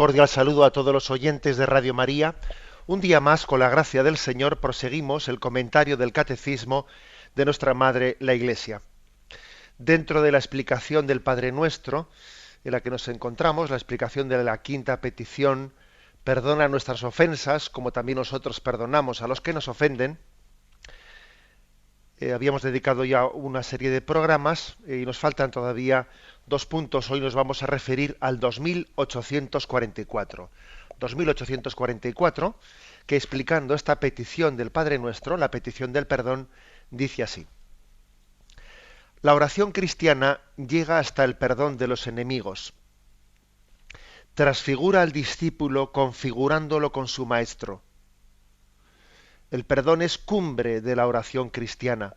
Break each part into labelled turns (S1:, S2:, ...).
S1: Cordial saludo a todos los oyentes de Radio María. Un día más, con la gracia del Señor, proseguimos el comentario del Catecismo de nuestra Madre, la Iglesia. Dentro de la explicación del Padre Nuestro, en la que nos encontramos, la explicación de la quinta petición, perdona nuestras ofensas, como también nosotros perdonamos a los que nos ofenden. Habíamos dedicado ya una serie de programas y nos faltan todavía dos puntos. Hoy nos vamos a referir al 2844. 2844, que explicando esta petición del Padre Nuestro, la petición del perdón, dice así: la oración cristiana llega hasta el perdón de los enemigos. Transfigura al discípulo configurándolo con su maestro. El perdón es cumbre de la oración cristiana.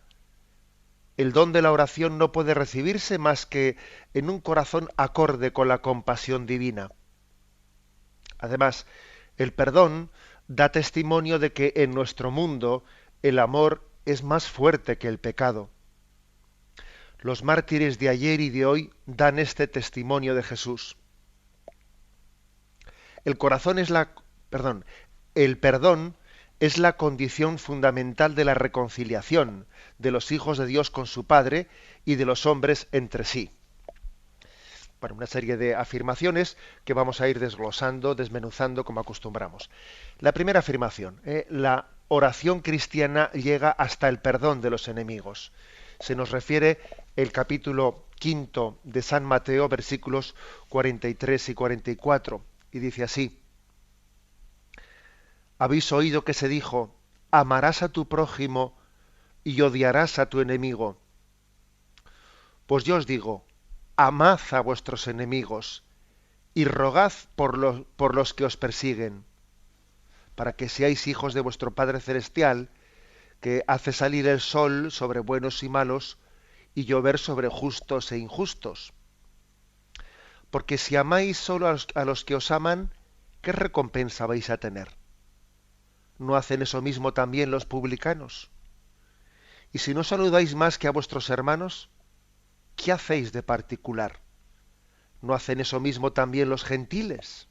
S1: El don de la oración no puede recibirse más que en un corazón acorde con la compasión divina. Además, el perdón da testimonio de que en nuestro mundo el amor es más fuerte que el pecado. Los mártires de ayer y de hoy dan este testimonio de Jesús. El perdón es la condición fundamental de la reconciliación de los hijos de Dios con su Padre y de los hombres entre sí. Bueno, una serie de afirmaciones que vamos a ir desglosando, desmenuzando como acostumbramos. La primera afirmación, la oración cristiana llega hasta el perdón de los enemigos. Se nos refiere el capítulo 5 de San Mateo, versículos 43 y 44, y dice así: habéis oído que se dijo, amarás a tu prójimo y odiarás a tu enemigo. Pues yo os digo, amad a vuestros enemigos y rogad por los que os persiguen, para que seáis hijos de vuestro Padre Celestial, que hace salir el sol sobre buenos y malos y llover sobre justos e injustos. Porque si amáis solo a los que os aman, ¿qué recompensa vais a tener? ¿No hacen eso mismo también los publicanos? Y si no saludáis más que a vuestros hermanos, ¿qué hacéis de particular? ¿No hacen eso mismo también los gentiles?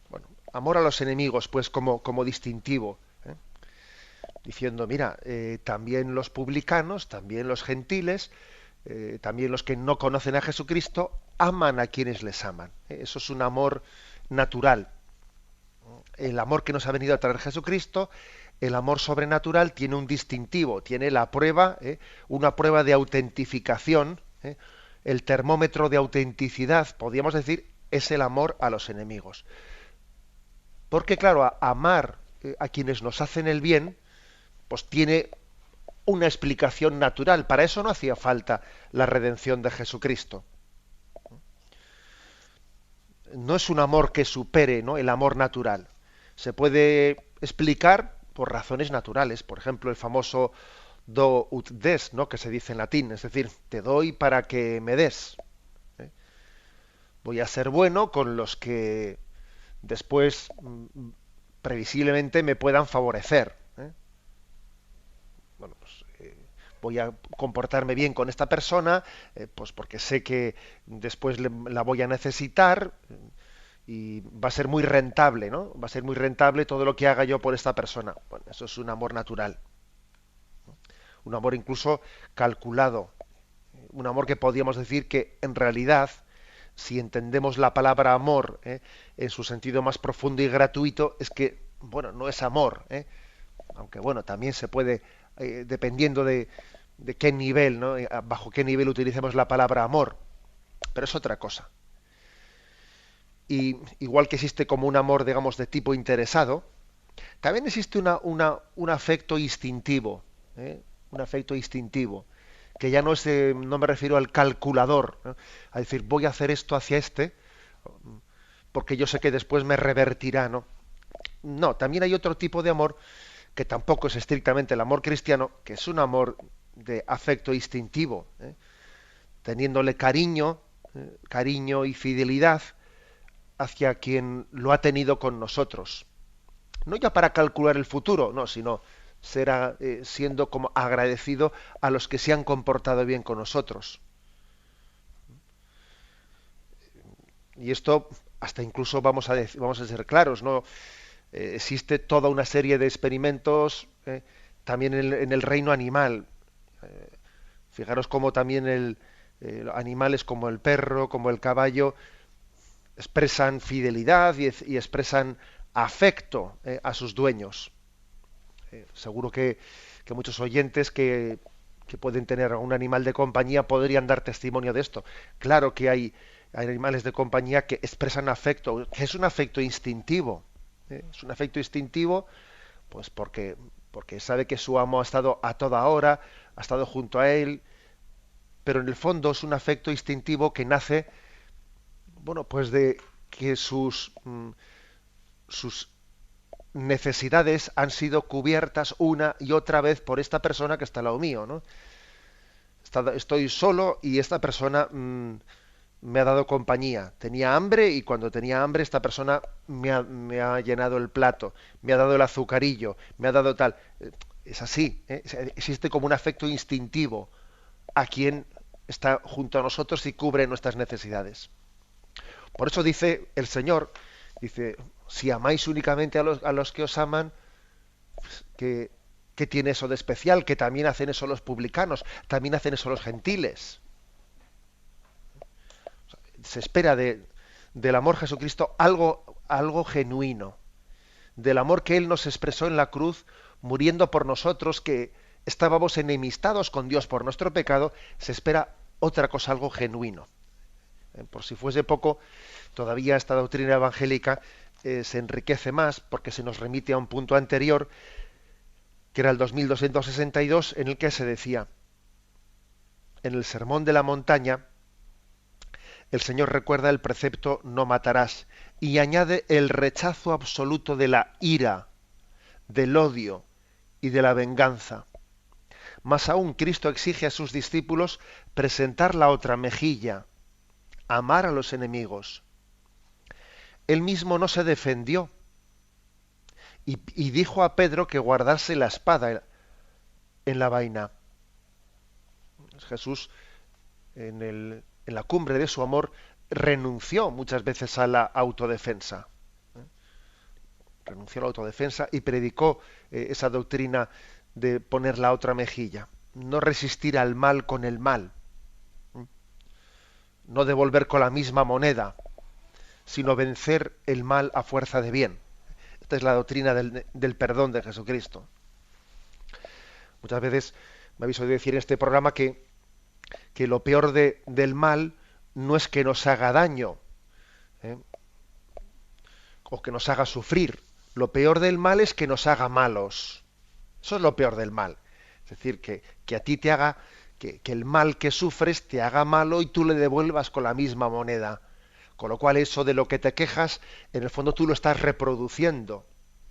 S1: Bueno, amor a los enemigos, pues como distintivo, diciendo, mira, también los publicanos, también los gentiles, también los que no conocen a Jesucristo, aman a quienes les aman. Eso es un amor natural. El amor que nos ha venido a traer Jesucristo, el amor sobrenatural, tiene un distintivo, tiene la prueba, una prueba de autentificación, el termómetro de autenticidad, podríamos decir, es el amor a los enemigos. Porque claro, amar a quienes nos hacen el bien, pues tiene una explicación natural. Para eso no hacía falta la redención de Jesucristo. No es un amor que supere, ¿no?, el amor natural. Se puede explicar por razones naturales. Por ejemplo, el famoso do ut des, ¿no?, que se dice en latín, es decir, te doy para que me des. Voy a ser bueno con los que después previsiblemente me puedan favorecer. Bueno, pues voy a comportarme bien con esta persona, pues porque sé que después la voy a necesitar, y va a ser muy rentable, ¿no? Va a ser muy rentable todo lo que haga yo por esta persona. Bueno, eso es un amor natural, un amor incluso calculado, un amor que podríamos decir que en realidad, si entendemos la palabra amor en su sentido más profundo y gratuito, es que, bueno, no es amor, aunque bueno, también se puede, dependiendo de qué nivel, ¿no?, bajo qué nivel utilicemos la palabra amor, pero es otra cosa. Y igual que existe como un amor, digamos, de tipo interesado, también existe un afecto instintivo, un afecto instintivo, que ya no es, no me refiero al calculador, ¿no?, a decir, voy a hacer esto hacia este, porque yo sé que después me revertirá, ¿no? No, también hay otro tipo de amor, que tampoco es estrictamente el amor cristiano, que es un amor de afecto instintivo, teniéndole cariño, cariño y fidelidad hacia quien lo ha tenido con nosotros. No ya para calcular el futuro, no, sino será siendo como agradecido a los que se han comportado bien con nosotros. Y esto, hasta incluso vamos a ser claros, ¿no? Existe toda una serie de experimentos también en el reino animal. Fijaros cómo también animales como el perro, como el caballo, expresan fidelidad y expresan afecto a sus dueños. Seguro que muchos oyentes que pueden tener un animal de compañía podrían dar testimonio de esto. Claro que hay animales de compañía que expresan afecto, que es un afecto instintivo. Es un afecto instintivo, pues porque sabe que su amo ha estado a toda hora, ha estado junto a él, pero en el fondo es un afecto instintivo que nace, bueno, pues de que sus necesidades han sido cubiertas una y otra vez por esta persona que está al lado mío, ¿no? Estoy solo y esta persona me ha dado compañía. Tenía hambre y cuando tenía hambre esta persona me ha llenado el plato, me ha dado el azucarillo, me ha dado tal. Es así, ¿eh? Existe como un afecto instintivo a quien está junto a nosotros y cubre nuestras necesidades. Por eso dice el Señor, dice, si amáis únicamente a los que os aman, ¿qué tiene eso de especial? Que también hacen eso los publicanos, también hacen eso los gentiles. Se espera del amor Jesucristo algo genuino, del amor que Él nos expresó en la cruz, muriendo por nosotros, que estábamos enemistados con Dios por nuestro pecado, se espera otra cosa, algo genuino. Por si fuese poco, todavía esta doctrina evangélica se enriquece más porque se nos remite a un punto anterior, que era el 2262, en el que se decía, en el Sermón de la Montaña, el Señor recuerda el precepto no matarás y añade el rechazo absoluto de la ira, del odio y de la venganza. Más aún, Cristo exige a sus discípulos presentar la otra mejilla, amar a los enemigos. Él mismo no se defendió y dijo a Pedro que guardase la espada en la vaina. Jesús, en la cumbre de su amor, renunció muchas veces a la autodefensa. Renunció a la autodefensa y predicó esa doctrina de poner la otra mejilla. No resistir al mal con el mal. No devolver con la misma moneda, sino vencer el mal a fuerza de bien. Esta es la doctrina del perdón de Jesucristo. Muchas veces me habéis oído decir en este programa que lo peor del mal no es que nos haga daño, ¿eh? O que nos haga sufrir. Lo peor del mal es que nos haga malos. Eso es lo peor del mal. Es decir, que a ti te haga, que el mal que sufres te haga malo y tú le devuelvas con la misma moneda. Con lo cual eso de lo que te quejas, en el fondo tú lo estás reproduciendo.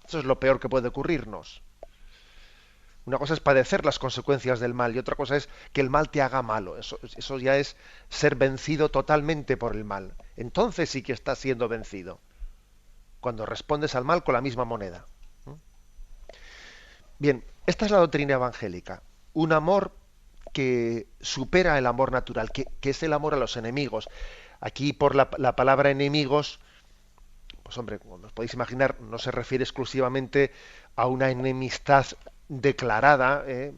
S1: Eso es lo peor que puede ocurrirnos. Una cosa es padecer las consecuencias del mal y otra cosa es que el mal te haga malo. Eso ya es ser vencido totalmente por el mal. Entonces sí que estás siendo vencido. Cuando respondes al mal con la misma moneda. Bien, esta es la doctrina evangélica. Un amor que supera el amor natural, que es el amor a los enemigos. Aquí por la palabra enemigos, pues hombre, como os podéis imaginar, no se refiere exclusivamente a una enemistad declarada, de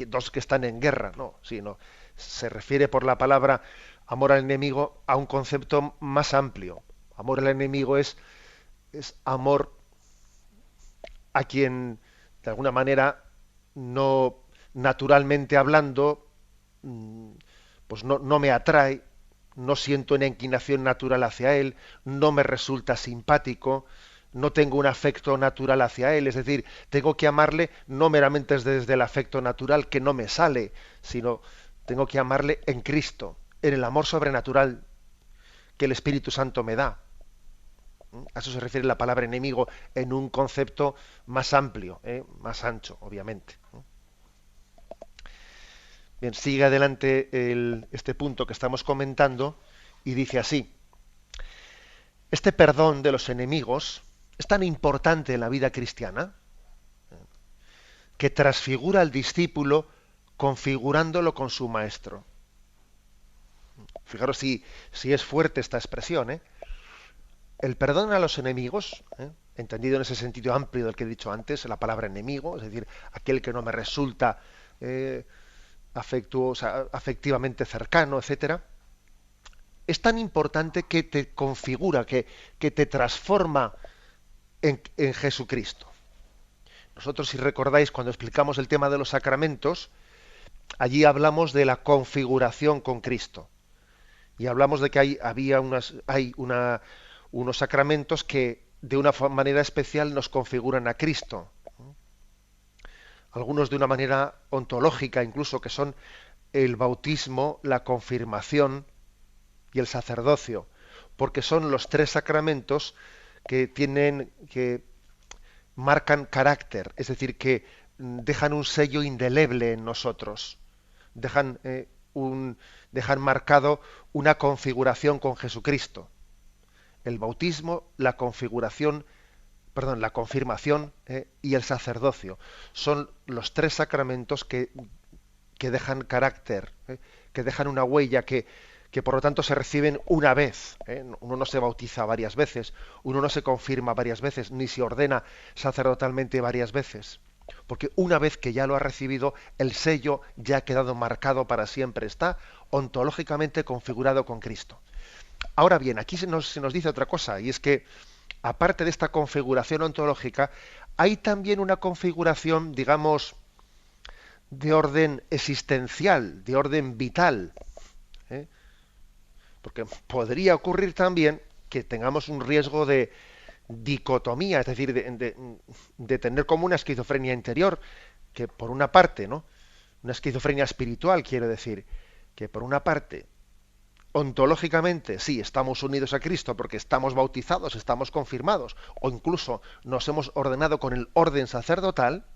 S1: dos que están en guerra, no, sino se refiere por la palabra amor al enemigo a un concepto más amplio. Amor al enemigo es amor a quien, de alguna manera, no naturalmente hablando, pues no me atrae, no siento una inclinación natural hacia él, no me resulta simpático, no tengo un afecto natural hacia él, es decir, tengo que amarle no meramente desde el afecto natural que no me sale, sino tengo que amarle en Cristo, en el amor sobrenatural que el Espíritu Santo me da. A eso se refiere la palabra enemigo en un concepto más amplio, más ancho, obviamente. Bien, sigue adelante este punto que estamos comentando y dice así: este perdón de los enemigos es tan importante en la vida cristiana que transfigura al discípulo configurándolo con su maestro. Fijaros si es fuerte esta expresión, ¿eh? El perdón a los enemigos, entendido en ese sentido amplio del que he dicho antes, la palabra enemigo, es decir, aquel que no me resulta eh, afectivamente cercano, etcétera, es tan importante que te configura, que te transforma en Jesucristo. Nosotros, si recordáis, cuando explicamos el tema de los sacramentos, allí hablamos de la configuración con Cristo. Y hablamos de que unos sacramentos que de una manera especial nos configuran a Cristo. Algunos de una manera ontológica, incluso, que son el bautismo, la confirmación y el sacerdocio, porque son los tres sacramentos que marcan carácter, es decir, que dejan un sello indeleble en nosotros, dejan marcado una configuración con Jesucristo. El bautismo, la confirmación y el sacerdocio son los tres sacramentos que dejan carácter, que dejan una huella, que por lo tanto se reciben una vez. Uno no se bautiza varias veces, uno no se confirma varias veces, ni se ordena sacerdotalmente varias veces. Porque una vez que ya lo ha recibido, el sello ya ha quedado marcado para siempre, está ontológicamente configurado con Cristo. Ahora bien, aquí se nos dice otra cosa, y es que, aparte de esta configuración ontológica, hay también una configuración, digamos, de orden existencial, de orden vital. ¿eh? Porque podría ocurrir también que tengamos un riesgo de dicotomía, es decir, de tener como una esquizofrenia interior, que por una parte, ¿no? Una esquizofrenia espiritual, quiero decir, que por una parte, ontológicamente, sí, estamos unidos a Cristo porque estamos bautizados, estamos confirmados, o incluso nos hemos ordenado con el orden sacerdotal,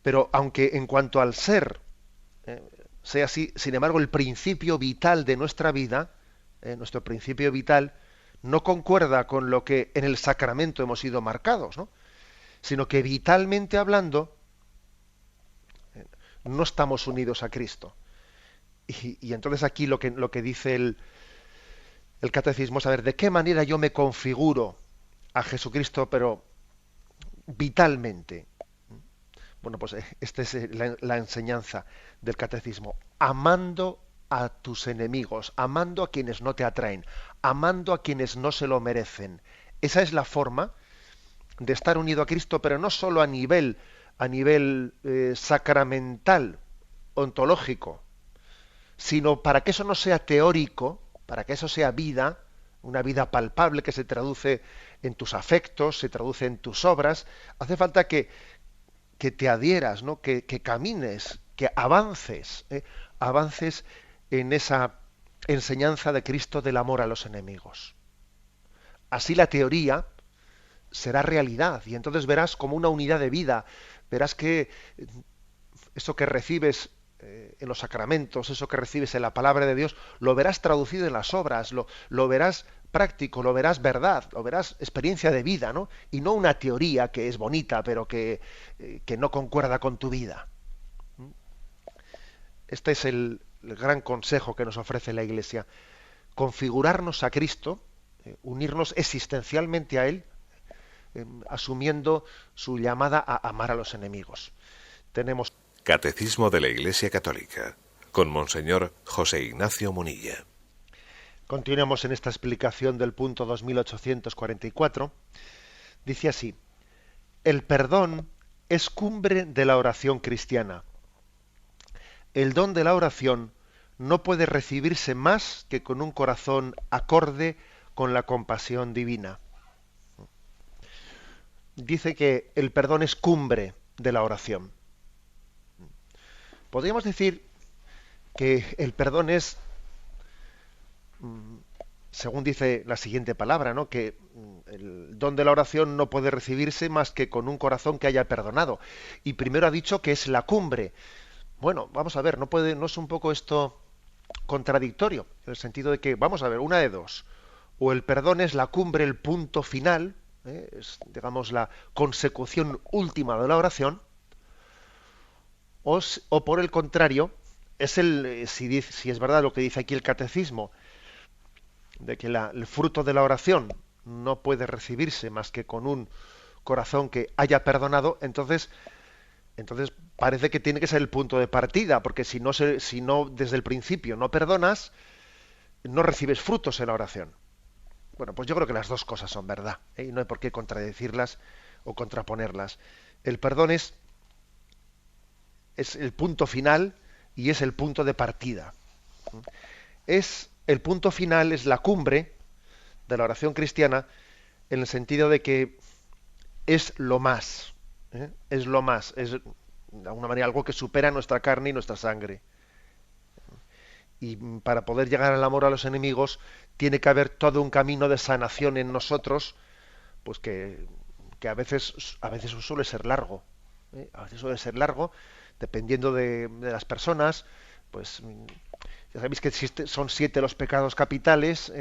S1: pero aunque en cuanto al ser sea así, sin embargo, el principio vital de nuestra vida, nuestro principio vital, no concuerda con lo que en el sacramento hemos sido marcados, ¿no? Sino que vitalmente hablando, no estamos unidos a Cristo. Y entonces aquí lo que dice el catecismo es saber de qué manera yo me configuro a Jesucristo, pero vitalmente. Bueno, pues esta es la enseñanza del catecismo. Amando a tus enemigos, amando a quienes no te atraen, amando a quienes no se lo merecen. Esa es la forma de estar unido a Cristo, pero no solo a nivel sacramental, ontológico, sino para que eso no sea teórico, para que eso sea vida, una vida palpable que se traduce en tus afectos, se traduce en tus obras. Hace falta que te adhieras, ¿no? que camines, que avances en esa enseñanza de Cristo del amor a los enemigos. Así la teoría será realidad y entonces verás como una unidad de vida, verás que eso que recibes en los sacramentos, eso que recibes en la palabra de Dios, lo verás traducido en las obras, lo verás práctico, lo verás verdad, lo verás experiencia de vida, ¿no? Y no una teoría que es bonita, pero que no concuerda con tu vida. Este es el gran consejo que nos ofrece la Iglesia. Configurarnos a Cristo, unirnos existencialmente a Él, asumiendo su llamada a amar a los enemigos. Tenemos
S2: Catecismo de la Iglesia Católica, con Monseñor José Ignacio Munilla.
S1: Continuamos en esta explicación del punto 2844. Dice así: el perdón es cumbre de la oración cristiana. El don de la oración no puede recibirse más que con un corazón acorde con la compasión divina. Dice que el perdón es cumbre de la oración. Podríamos decir que el perdón es, según dice la siguiente palabra, ¿no? Que el don de la oración no puede recibirse más que con un corazón que haya perdonado. Y primero ha dicho que es la cumbre. Bueno, vamos a ver, no es un poco esto contradictorio, en el sentido de que, vamos a ver, una de dos. O el perdón es la cumbre, el punto final, es, digamos, la consecución última de la oración, o por el contrario, si es verdad lo que dice aquí el catecismo, de que el fruto de la oración no puede recibirse más que con un corazón que haya perdonado, entonces parece que tiene que ser el punto de partida, porque si no desde el principio no perdonas, no recibes frutos en la oración. Bueno, pues yo creo que las dos cosas son verdad, ¿eh? Y no hay por qué contradecirlas o contraponerlas. El perdón es el punto final y es el punto de partida. Es el punto final, es la cumbre de la oración cristiana, en el sentido de que es lo más, ¿eh? Es lo más, es de alguna manera algo que supera nuestra carne y nuestra sangre. Y para poder llegar al amor a los enemigos tiene que haber todo un camino de sanación en nosotros, pues que a veces suele ser largo, ¿eh? A veces suele ser largo, dependiendo de las personas. Pues ya sabéis que son 7 los pecados capitales,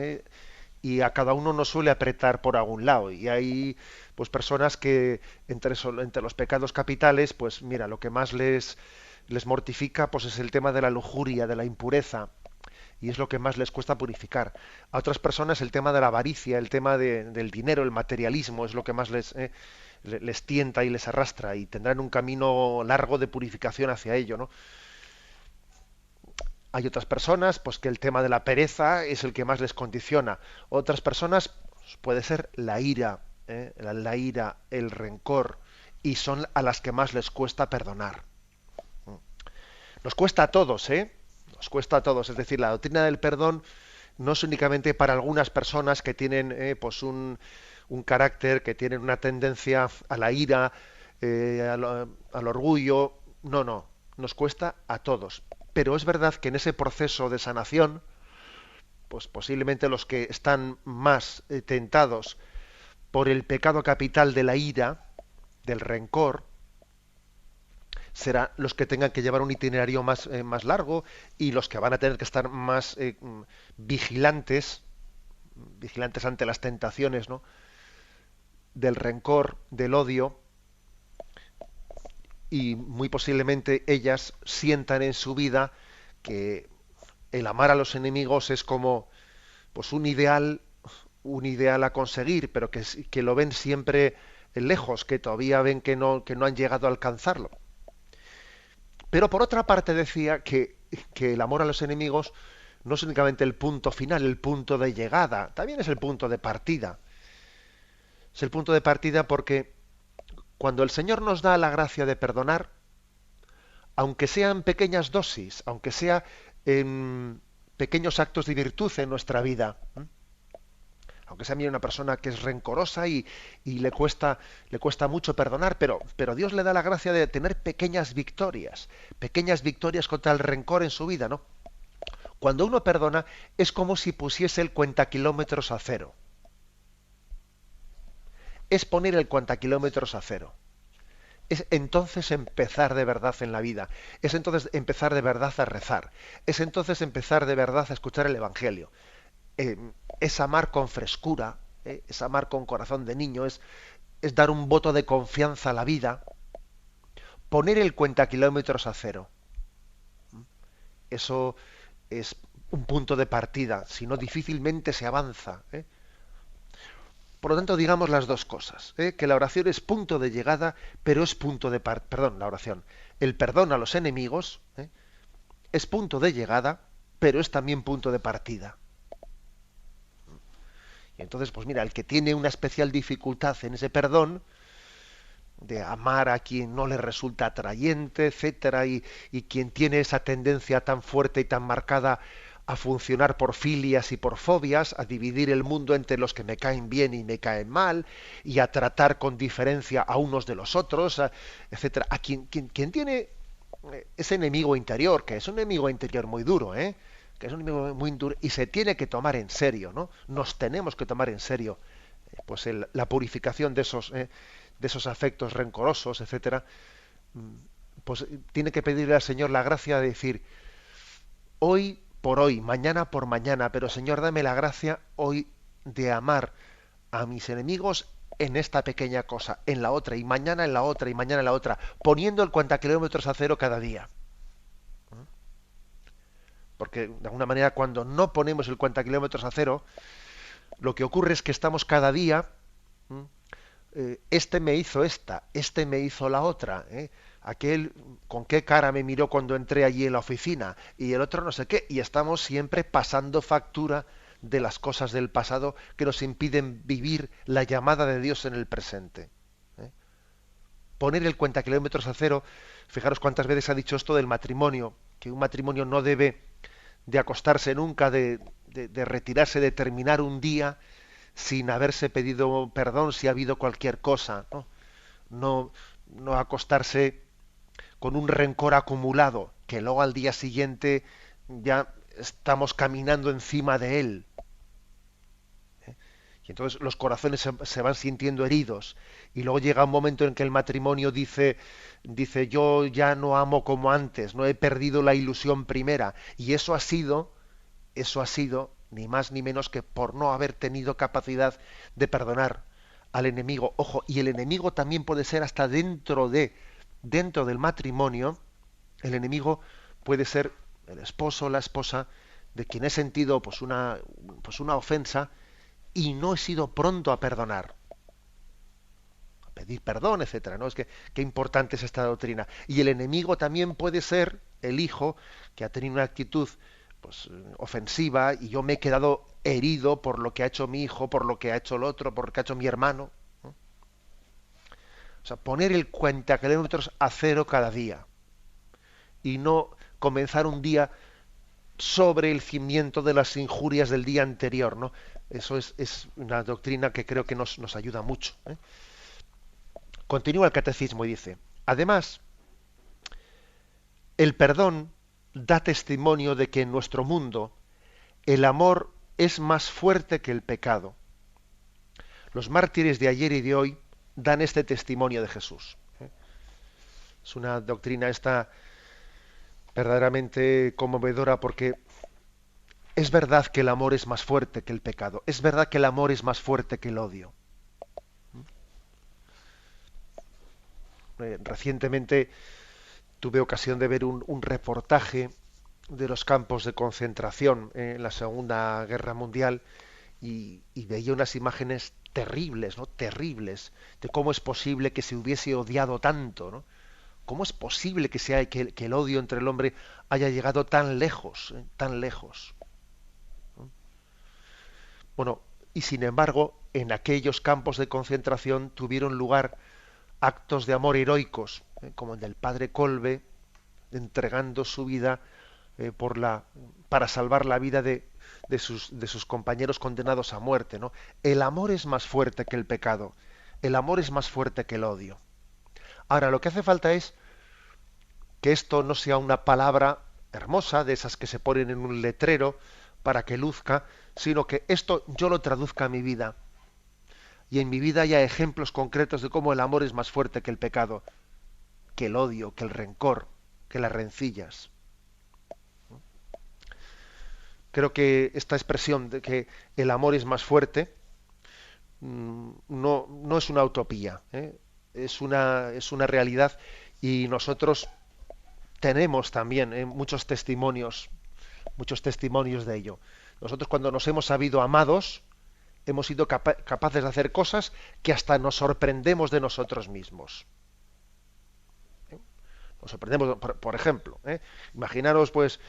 S1: y a cada uno nos suele apretar por algún lado. Y hay pues personas que entre los pecados capitales, pues mira, lo que más les mortifica pues es el tema de la lujuria, de la impureza, y es lo que más les cuesta purificar. A otras personas el tema de la avaricia, el tema del dinero, el materialismo, es lo que más les tienta y les arrastra, y tendrán un camino largo de purificación hacia ello, ¿no? Hay otras personas pues que el tema de la pereza es el que más les condiciona. Otras personas pues, puede ser la ira, la ira, el rencor, y son a las que más les cuesta perdonar. Nos cuesta a todos, ¿eh? Nos cuesta a todos. Es decir, la doctrina del perdón no es únicamente para algunas personas que tienen pues un carácter, que tienen una tendencia a la ira, al orgullo. No, no. Nos cuesta a todos. Pero es verdad que en ese proceso de sanación, pues posiblemente los que están más tentados por el pecado capital de la ira, del rencor, serán los que tengan que llevar un itinerario más largo, y los que van a tener que estar más vigilantes, vigilantes ante las tentaciones, ¿no? Del rencor, del odio, y muy posiblemente ellas sientan en su vida que el amar a los enemigos es como pues un ideal a conseguir, pero que lo ven siempre lejos, que todavía ven que no han llegado a alcanzarlo. Pero por otra parte decía que el amor a los enemigos no es únicamente el punto final, el punto de llegada, también es el punto de partida. Es el punto de partida porque cuando el Señor nos da la gracia de perdonar, aunque sean pequeñas dosis, aunque sea en pequeños actos de virtud en nuestra vida, aunque sea una persona que es rencorosa y le cuesta mucho perdonar, pero Dios le da la gracia de tener pequeñas victorias contra el rencor en su vida, ¿no? Cuando uno perdona es como si pusiese el cuentakilómetros a cero. Es poner el cuentakilómetros a cero. Es entonces empezar de verdad en la vida. Es entonces empezar de verdad a rezar. Es entonces empezar de verdad a escuchar el Evangelio. Es amar con frescura, es amar con corazón de niño, es dar un voto de confianza a la vida, poner el cuentakilómetros a cero. Eso es un punto de partida, si no difícilmente se avanza. Por lo tanto, digamos las dos cosas, que la oración es punto de llegada, pero es punto de perdón, la oración. El perdón a los enemigos, es punto de llegada, pero es también punto de partida. Y entonces, pues mira, el que tiene una especial dificultad en ese perdón, de amar a quien no le resulta atrayente, etcétera, y quien tiene esa tendencia tan fuerte y tan marcada a funcionar por filias y por fobias, a dividir el mundo entre los que me caen bien y me caen mal, y a tratar con diferencia a unos de los otros, etcétera. A quien tiene ese enemigo interior, que es un enemigo interior muy duro, que es un enemigo muy duro, y se tiene que tomar en serio, ¿no? Nos tenemos que tomar en serio, pues la purificación de esos afectos rencorosos, etcétera. Pues tiene que pedirle al Señor la gracia de decir: hoy por hoy, mañana por mañana, pero Señor, dame la gracia hoy de amar a mis enemigos en esta pequeña cosa, en la otra, y mañana en la otra, y mañana en la otra, poniendo el cuentakilómetros a cero cada día. Porque de alguna manera cuando no ponemos el cuentakilómetros a cero, lo que ocurre es que estamos cada día, ¿m? Este me hizo esta, este me hizo la otra, aquel con qué cara me miró cuando entré allí en la oficina y el otro no sé qué, y estamos siempre pasando factura de las cosas del pasado que nos impiden vivir la llamada de Dios en el presente. ¿eh? Poner el cuentakilómetros a cero, fijaros cuántas veces ha dicho esto del matrimonio, que un matrimonio no debe de acostarse nunca, de retirarse, de terminar un día sin haberse pedido perdón si ha habido cualquier cosa, ¿no? No, no acostarse con un rencor acumulado, que luego al día siguiente ya estamos caminando encima de él. Y entonces los corazones se van sintiendo heridos. Y luego llega un momento en que el matrimonio dice, yo ya no amo como antes, no he perdido la ilusión primera. Y eso ha sido ni más ni menos que por no haber tenido capacidad de perdonar al enemigo. Ojo, y el enemigo también puede ser hasta dentro del matrimonio, el enemigo puede ser el esposo o la esposa de quien he sentido pues una ofensa y no he sido pronto a perdonar, a pedir perdón, etcétera, ¿no? Es que qué importante es esta doctrina. Y el enemigo también puede ser el hijo que ha tenido una actitud pues ofensiva y yo me he quedado herido por lo que ha hecho mi hijo, por lo que ha hecho el otro, por lo que ha hecho mi hermano. ¿No? O sea, poner el cuentakilómetros a cero cada día y no comenzar un día sobre el cimiento de las injurias del día anterior, ¿no? Eso es una doctrina que creo que nos ayuda mucho. Continúa el catecismo y dice, además, el perdón da testimonio de que en nuestro mundo el amor es más fuerte que el pecado. Los mártires de ayer y de hoy dan este testimonio de Jesús. Es una doctrina esta verdaderamente conmovedora porque es verdad que el amor es más fuerte que el pecado. Es verdad que el amor es más fuerte que el odio. Recientemente tuve ocasión de ver un reportaje de los campos de concentración en la Segunda Guerra Mundial y veía unas imágenes terribles, ¿no? Terribles, de cómo es posible que se hubiese odiado tanto, ¿no? ¿Cómo es posible que el odio entre el hombre haya llegado tan lejos, tan lejos? Bueno, y sin embargo, en aquellos campos de concentración tuvieron lugar actos de amor heroicos, como el del padre Kolbe, entregando su vida para salvar la vida de sus compañeros condenados a muerte, ¿no? El amor es más fuerte que el pecado, el amor es más fuerte que el odio. Ahora, lo que hace falta es que esto no sea una palabra hermosa, de esas que se ponen en un letrero para que luzca, sino que esto yo lo traduzca a mi vida. Y en mi vida haya ejemplos concretos de cómo el amor es más fuerte que el pecado, que el odio, que el rencor, que las rencillas. Creo que esta expresión de que el amor es más fuerte no es una utopía, es una realidad y nosotros tenemos también muchos testimonios de ello. Nosotros cuando nos hemos sabido amados, hemos sido capaces de hacer cosas que hasta nos sorprendemos de nosotros mismos. Nos sorprendemos, por ejemplo, imaginaros pues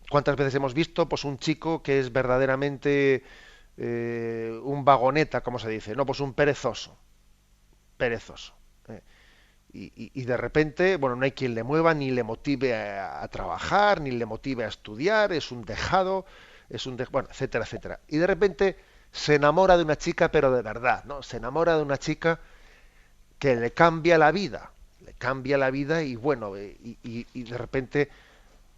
S1: cuántas veces hemos visto pues un chico que es verdaderamente un vagoneta, como se dice, no, pues un perezoso, perezoso. Y de repente, bueno, no hay quien le mueva, ni le motive a trabajar, ni le motive a estudiar, es un dejado, bueno, etcétera, etcétera. Y de repente se enamora de una chica, pero de verdad, ¿no? Se enamora de una chica que le cambia la vida y bueno, y de repente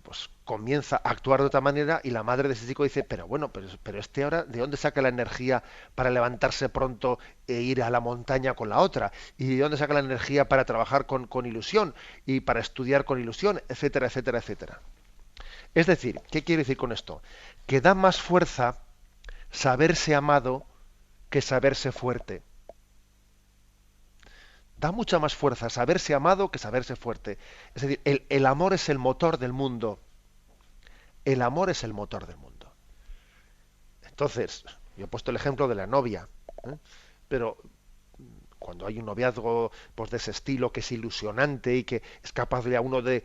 S1: pues comienza a actuar de otra manera y la madre de ese chico dice, pero bueno, pero este ahora, ¿de dónde saca la energía para levantarse pronto e ir a la montaña con la otra? ¿Y de dónde saca la energía para trabajar con ilusión y para estudiar con ilusión, etcétera, etcétera, etcétera? Es decir, ¿qué quiere decir con esto? Que da más fuerza saberse amado que saberse fuerte. Da mucha más fuerza saberse amado que saberse fuerte. Es decir, el amor es el motor del mundo. El amor es el motor del mundo. Entonces, yo he puesto el ejemplo de la novia, ¿eh? Pero cuando hay un noviazgo pues de ese estilo, que es ilusionante y que es capaz de a uno de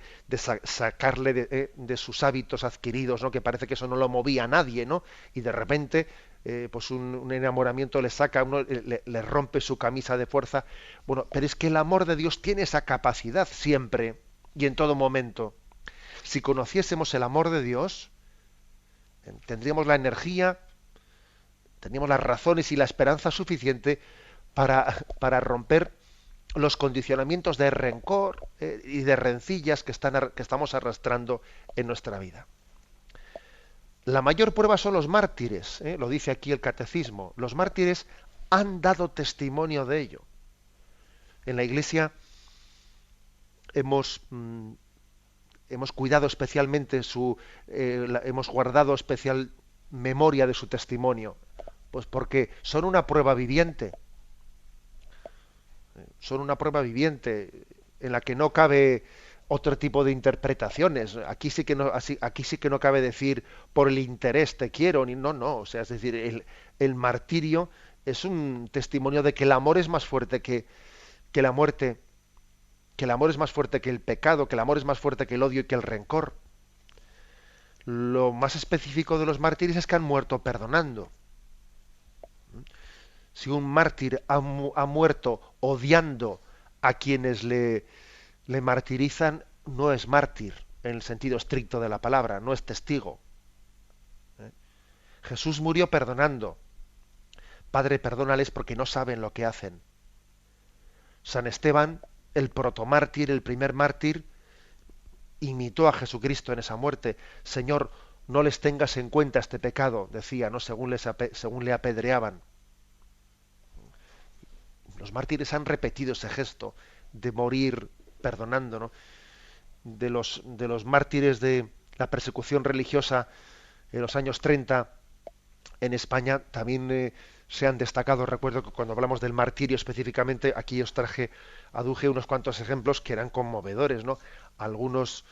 S1: sacarle de sus hábitos adquiridos, ¿no? Que parece que eso no lo movía a nadie, ¿no? Y de repente pues un enamoramiento le saca a uno, le rompe su camisa de fuerza. Bueno, pero es que el amor de Dios tiene esa capacidad siempre y en todo momento. Si conociésemos el amor de Dios, tendríamos la energía, tendríamos las razones y la esperanza suficiente para romper los condicionamientos de rencor y de rencillas que estamos arrastrando en nuestra vida. La mayor prueba son los mártires, lo dice aquí el catecismo. Los mártires han dado testimonio de ello. En la Iglesia hemos cuidado especialmente hemos guardado especial memoria de su testimonio, pues porque son una prueba viviente. Son una prueba viviente en la que no cabe otro tipo de interpretaciones. Aquí sí que no cabe decir por el interés te quiero, ni no. O sea, es decir, el martirio es un testimonio de que el amor es más fuerte que la muerte, que el amor es más fuerte que el pecado, que el amor es más fuerte que el odio y que el rencor. Lo más específico de los mártires es que han muerto perdonando. Si un mártir ha muerto odiando a quienes le martirizan, no es mártir en el sentido estricto de la palabra, no es testigo. Jesús murió perdonando. Padre, perdónales porque no saben lo que hacen. San Esteban, el protomártir, el primer mártir, imitó a Jesucristo en esa muerte. Señor, no les tengas en cuenta este pecado, decía, ¿no? Según le apedreaban. Los mártires han repetido ese gesto de morir perdonando, ¿no? De los mártires de la persecución religiosa en los años 30 en España también se han destacado. Recuerdo que cuando hablamos del martirio específicamente, aquí aduje unos cuantos ejemplos que eran conmovedores, ¿no? Algunos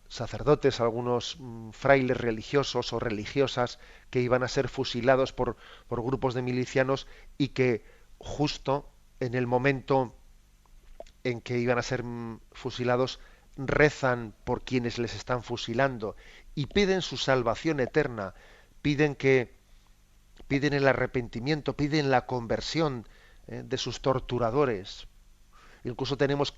S1: sacerdotes, algunos frailes religiosos o religiosas que iban a ser fusilados por grupos de milicianos y que justo en el momento en que iban a ser fusilados rezan por quienes les están fusilando y piden su salvación eterna, piden el arrepentimiento, piden la conversión de sus torturadores. Incluso tenemos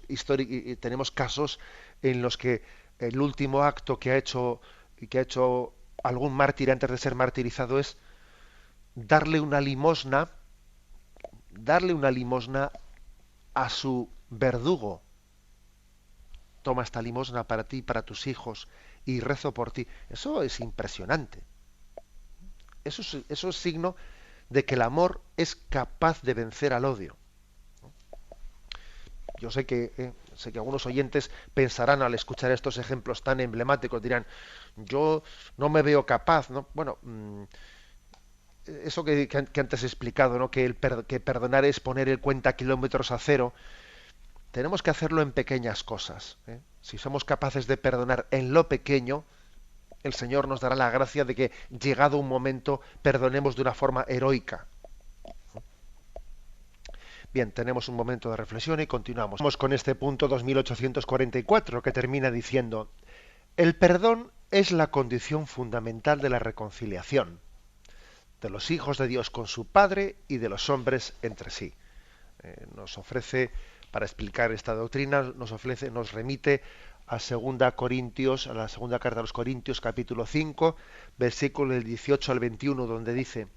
S1: casos en los que el último acto que ha hecho algún mártir antes de ser martirizado es darle una limosna a su verdugo. Toma esta limosna para ti, para tus hijos, y rezo por ti. Eso es impresionante. Eso es signo de que el amor es capaz de vencer al odio. Yo sé que algunos oyentes pensarán al escuchar estos ejemplos tan emblemáticos, dirán, yo no me veo capaz, ¿no? Bueno, eso que antes he explicado, ¿no? Que perdonar es poner el cuenta kilómetros a cero. Tenemos que hacerlo en pequeñas cosas. Si somos capaces de perdonar en lo pequeño, el Señor nos dará la gracia de que, llegado un momento, perdonemos de una forma heroica. Bien, tenemos un momento de reflexión y continuamos. Vamos con este punto 2844, que termina diciendo: el perdón es la condición fundamental de la reconciliación de los hijos de Dios con su Padre y de los hombres entre sí. Nos ofrece, para explicar esta doctrina, nos remite a la segunda carta a los Corintios, capítulo 5, versículo del 18 al 21, donde dice: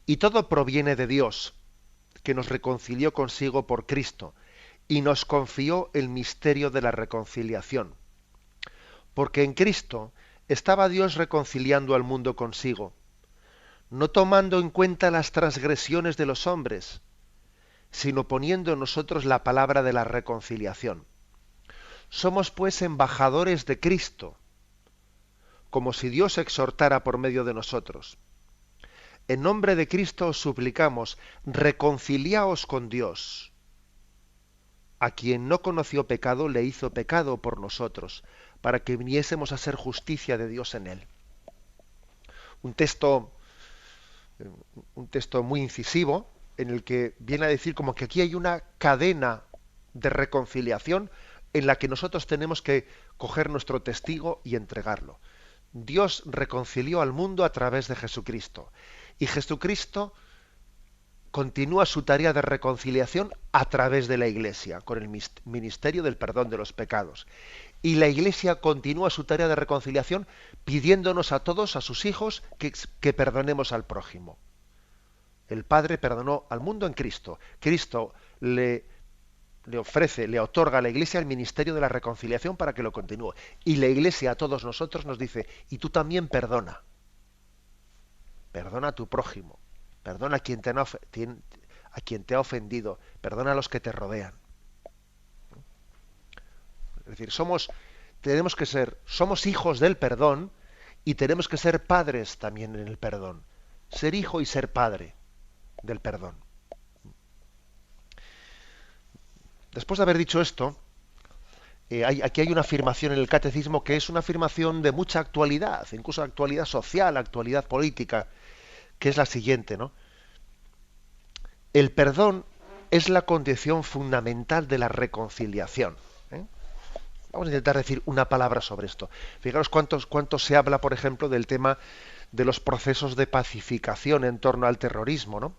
S1: y todo proviene de Dios, que nos reconcilió consigo por Cristo, y nos confió el misterio de la reconciliación. Porque en Cristo estaba Dios reconciliando al mundo consigo, no tomando en cuenta las transgresiones de los hombres, sino poniendo en nosotros la palabra de la reconciliación. Somos pues embajadores de Cristo, como si Dios exhortara por medio de nosotros. En nombre de Cristo os suplicamos, reconciliaos con Dios. A quien no conoció pecado, le hizo pecado por nosotros, para que viniésemos a ser justicia de Dios en él. Un texto, un texto muy incisivo, en el que viene a decir como que aquí hay una cadena de reconciliación en la que nosotros tenemos que coger nuestro testigo y entregarlo. Dios reconcilió al mundo a través de Jesucristo, y Jesucristo continúa su tarea de reconciliación a través de la Iglesia, con el ministerio del perdón de los pecados. Y la Iglesia continúa su tarea de reconciliación pidiéndonos a todos, a sus hijos, que perdonemos al prójimo. El Padre perdonó al mundo en Cristo. Cristo le ofrece, le otorga a la Iglesia el ministerio de la reconciliación para que lo continúe. Y la Iglesia a todos nosotros nos dice, y tú también perdona. Perdona a tu prójimo. Perdona a quien te ha ofendido. Perdona a los que te rodean. Es decir, somos hijos del perdón y tenemos que ser padres también en el perdón. Ser hijo y ser padre del perdón. Después de haber dicho esto, aquí hay una afirmación en el catecismo que es una afirmación de mucha actualidad, incluso actualidad social, actualidad política, que es la siguiente, ¿no? El perdón es la condición fundamental de la reconciliación. Vamos a intentar decir una palabra sobre esto. Fijaros cuánto se habla, por ejemplo, del tema de los procesos de pacificación en torno al terrorismo, ¿no?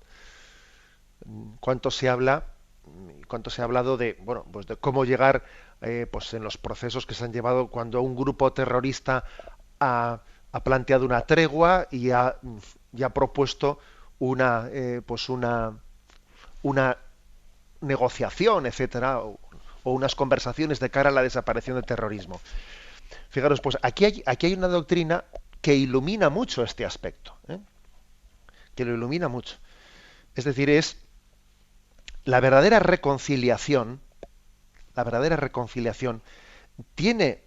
S1: Cuánto se ha hablado de, bueno, pues de cómo llegar, pues en los procesos que se han llevado cuando un grupo terrorista ha planteado una tregua y ha propuesto una negociación, etcétera, o unas conversaciones de cara a la desaparición del terrorismo. Fijaros, pues aquí hay una doctrina que ilumina mucho este aspecto, que lo ilumina mucho. Es decir, es la verdadera reconciliación tiene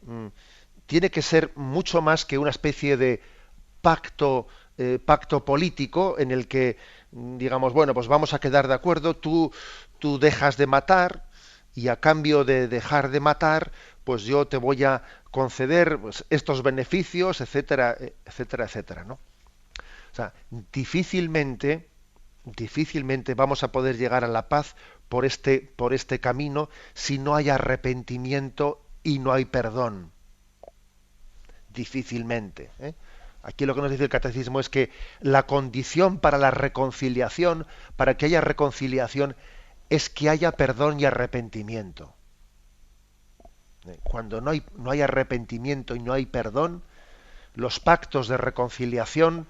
S1: que ser mucho más que una especie de pacto político en el que digamos, bueno, pues vamos a quedar de acuerdo, tú dejas de matar y a cambio de dejar de matar, pues yo te voy a conceder pues, estos beneficios, etcétera, etcétera, etcétera, ¿no? O sea, difícilmente vamos a poder llegar a la paz por este camino si no hay arrepentimiento y no hay perdón. Difícilmente. Aquí lo que nos dice el catecismo es que la condición para la reconciliación, para que haya reconciliación, es que haya perdón y arrepentimiento. Cuando no hay arrepentimiento y no hay perdón, los pactos de reconciliación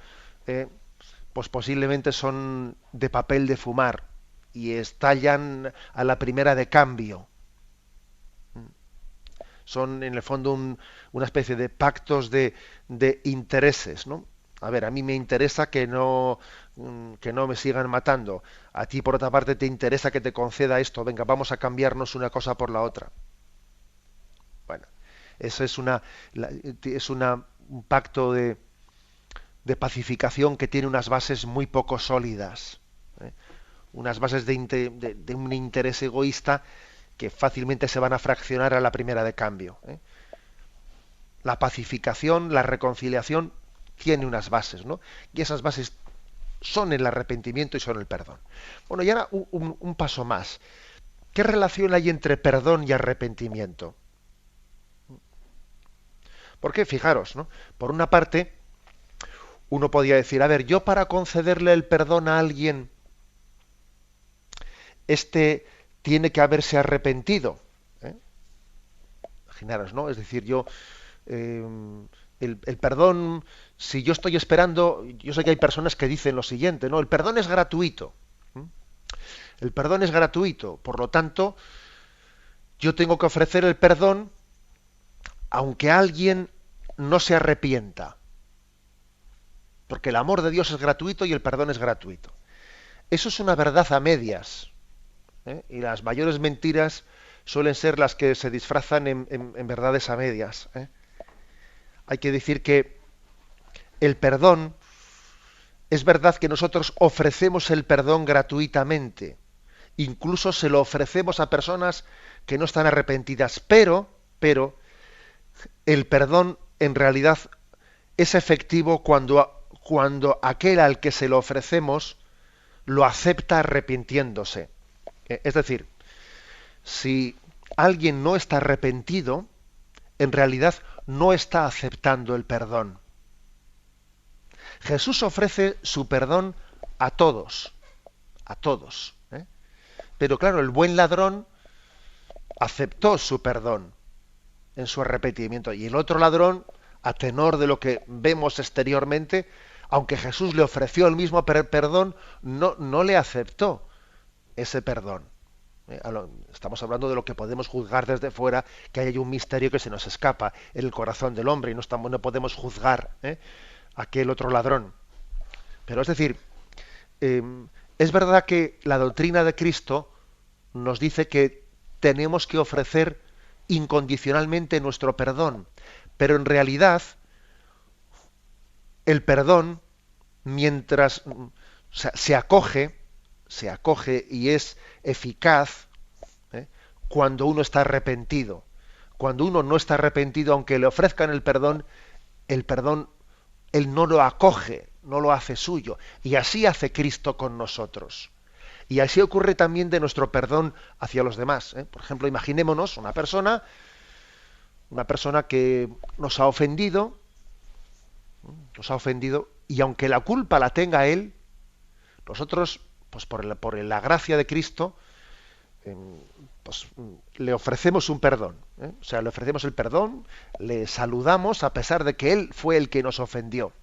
S1: pues posiblemente son de papel de fumar y estallan a la primera de cambio. Son en el fondo una especie de pactos de intereses, ¿no? A ver, a mí me interesa que no me sigan matando. A ti, por otra parte, te interesa que te conceda esto. Venga, vamos a cambiarnos una cosa por la otra. Bueno, eso es un pacto de pacificación que tiene unas bases muy poco sólidas. Unas bases de un interés egoísta que fácilmente se van a fraccionar a la primera de cambio. La pacificación, la reconciliación tiene unas bases, ¿no? Y esas bases son el arrepentimiento y son el perdón. Bueno, y ahora un paso más. ¿Qué relación hay entre perdón y arrepentimiento? Porque, fijaros, ¿no? Por una parte, uno podría decir, a ver, yo para concederle el perdón a alguien, tiene que haberse arrepentido. Imaginaros, ¿no? Es decir, el perdón, si yo estoy esperando, yo sé que hay personas que dicen lo siguiente, ¿no? El perdón es gratuito. El perdón es gratuito, por lo tanto, yo tengo que ofrecer el perdón aunque alguien no se arrepienta. Porque el amor de Dios es gratuito y el perdón es gratuito. Eso es una verdad a medias. Y las mayores mentiras suelen ser las que se disfrazan en verdades a medias. Hay que decir que el perdón, es verdad que nosotros ofrecemos el perdón gratuitamente, incluso se lo ofrecemos a personas que no están arrepentidas, pero el perdón en realidad es efectivo cuando aquel al que se lo ofrecemos lo acepta arrepintiéndose. Es decir, si alguien no está arrepentido, en realidad no está aceptando el perdón. Jesús ofrece su perdón a todos, a todos. Pero claro, el buen ladrón aceptó su perdón en su arrepentimiento, y el otro ladrón, a tenor de lo que vemos exteriormente, aunque Jesús le ofreció el mismo perdón, no le aceptó ese perdón. Estamos hablando de lo que podemos juzgar desde fuera, que hay un misterio que se nos escapa en el corazón del hombre y no podemos juzgar a aquel otro ladrón. Pero es decir, es verdad que la doctrina de Cristo nos dice que tenemos que ofrecer incondicionalmente nuestro perdón, pero en realidad el perdón, mientras se acoge y es eficaz cuando uno está arrepentido. Cuando uno no está arrepentido, aunque le ofrezcan el perdón él no lo acoge, no lo hace suyo. Y así hace Cristo con nosotros. Y así ocurre también de nuestro perdón hacia los demás. Por ejemplo, imaginémonos una persona que nos ha ofendido, y aunque la culpa la tenga él, nosotros, pues por la gracia de Cristo, pues le ofrecemos un perdón. O sea, le ofrecemos el perdón, le saludamos a pesar de que él fue el que nos ofendió.